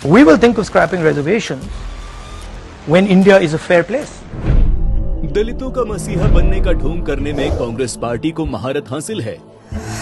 We will think of scrapping reservations when India is a fair place. दलितों का मसीहा बनने का ढोंग करने में कांग्रेस पार्टी को महारत हासिल है।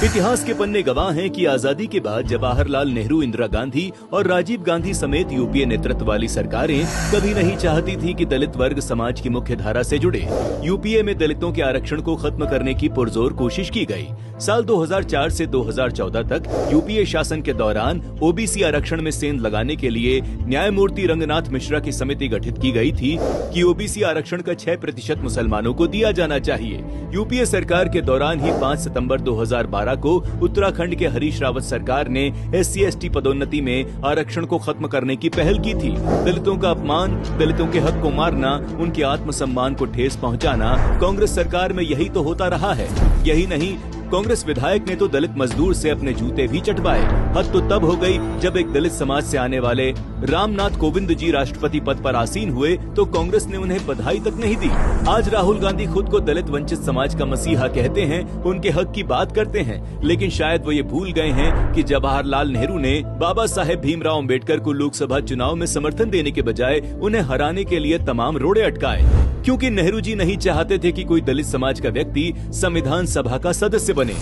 इतिहास के पन्ने गवाह हैं कि आजादी के बाद जवाहरलाल नेहरू, इंदिरा गांधी और राजीव गांधी समेत यूपीए नेतृत्व वाली सरकारें कभी नहीं चाहती थी कि दलित वर्ग समाज की मुख्य धारा से जुड़े। यूपीए में दलितों के आरक्षण को खत्म करने की पुरजोर कोशिश की गई। साल 2004 से 2014 तक यूपीए शासन के दौरान ओबीसी आरक्षण में सेंध लगाने के लिए न्यायमूर्ति रंगनाथ मिश्रा की समिति गठित की गई थी कि ओबीसी आरक्षण का 6% मुसलमानों को दिया जाना चाहिए। यूपीए सरकार के दौरान ही 5 सितंबर 2012 को उत्तराखंड के हरीश रावत सरकार ने SC/ST पदोन्नति में आरक्षण को खत्म करने की पहल की थी। दलितों का अपमान, दलितों के हक को मारना, उनके आत्मसम्मान को ठेस पहुंचाना कांग्रेस सरकार में यही तो होता रहा है। यही नहीं, कांग्रेस विधायक ने तो दलित मजदूर से अपने जूते भी चटवाए। हद तो तब हो गई जब एक दलित समाज से आने वाले रामनाथ कोविंद जी राष्ट्रपति पद पर आसीन हुए तो कांग्रेस ने उन्हें बधाई तक नहीं दी। आज राहुल गांधी खुद को दलित वंचित समाज का मसीहा कहते हैं, उनके हक की बात करते हैं, लेकिन शायद वो ये भूल गए हैं कि जवाहरलाल नेहरू ने बाबा साहेब भीमराव अम्बेडकर को लोकसभा चुनाव में समर्थन देने के बजाय उन्हें हराने के लिए तमाम रोड़े अटकाए, क्योंकि नेहरू जी नहीं चाहते थे कि कोई दलित समाज का व्यक्ति संविधान सभा का सदस्य बने।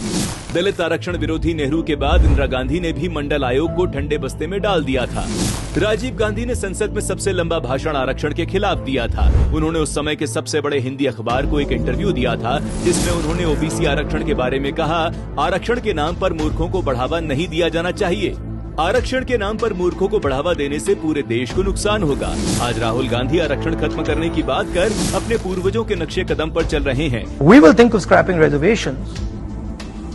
दलित आरक्षण विरोधी नेहरू के बाद इंदिरा गांधी ने भी मंडल आयोग को ठंडे बस्ते में डाल दिया था। राजीव गांधी ने संसद में सबसे लंबा भाषण आरक्षण के खिलाफ दिया था। उन्होंने उस समय के सबसे बड़े हिंदी अखबार को एक इंटरव्यू दिया था जिसमें उन्होंने ओबीसी आरक्षण के बारे में कहा, आरक्षण के नाम पर मूर्खों को बढ़ावा नहीं दिया जाना चाहिए। आरक्षण के नाम पर मूर्खों को बढ़ावा देने से पूरे देश को नुकसान होगा। आज राहुल गांधी आरक्षण खत्म करने की बात कर अपने पूर्वजों के नक्शे कदम पर चल रहे हैं। We will think of scrapping reservations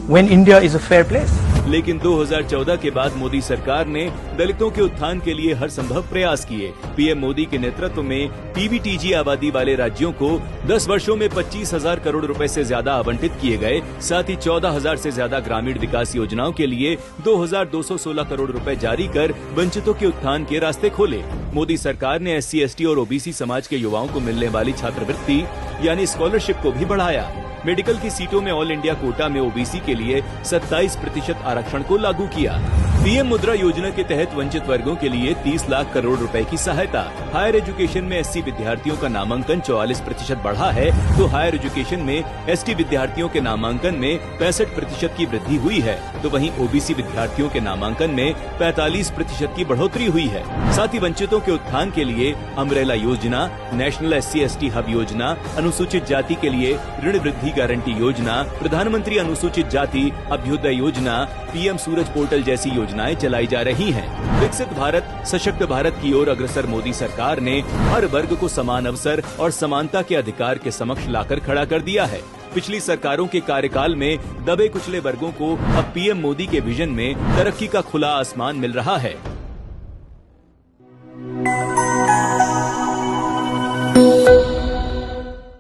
when India is a fair place. लेकिन 2014 के बाद मोदी सरकार ने दलितों के उत्थान के लिए हर संभव प्रयास किए। पीएम मोदी के नेतृत्व में पीबीटीजी आबादी वाले राज्यों को 10 वर्षों में 25,000 करोड़ रुपए से ज्यादा आवंटित किए गए। साथ ही 14,000 से ज्यादा ग्रामीण विकास योजनाओं के लिए 2,216 करोड़ रुपए जारी कर वंचितों के उत्थान के रास्ते खोले। मोदी सरकार ने SC/ST और ओबीसी समाज के युवाओं को मिलने वाली छात्रवृत्ति यानी स्कॉलरशिप को भी बढ़ाया। मेडिकल की सीटों में ऑल इंडिया कोटा में ओबीसी के लिए 27% आरक्षण को लागू किया। पीएम मुद्रा योजना के तहत वंचित वर्गों के लिए 30 लाख करोड़ रुपए की सहायता। हायर एजुकेशन में SC विद्यार्थियों का नामांकन 44% बढ़ा है तो हायर एजुकेशन में ST विद्यार्थियों के नामांकन में 65% की वृद्धि हुई है, तो वहीं ओबीसी विद्यार्थियों के नामांकन में 45% की बढ़ोतरी हुई है। साथ ही वंचितों के उत्थान के लिए अम्ब्रेला योजना, नेशनल SC/ST हब योजना, अनुसूचित जाति के लिए ऋण वृद्धि गारंटी योजना, प्रधानमंत्री अनुसूचित जाति अभ्युदय योजना, पीएम सूरज पोर्टल जैसी योजनाएं चलाई जा रही हैं। विकसित भारत, सशक्त भारत की ओर अग्रसर मोदी सरकार ने हर वर्ग को समान अवसर और समानता के अधिकार के समक्ष लाकर खड़ा कर दिया है। पिछली सरकारों के कार्यकाल में दबे कुचले वर्गों को अब पीएम मोदी के विजन में तरक्की का खुला आसमान मिल रहा है।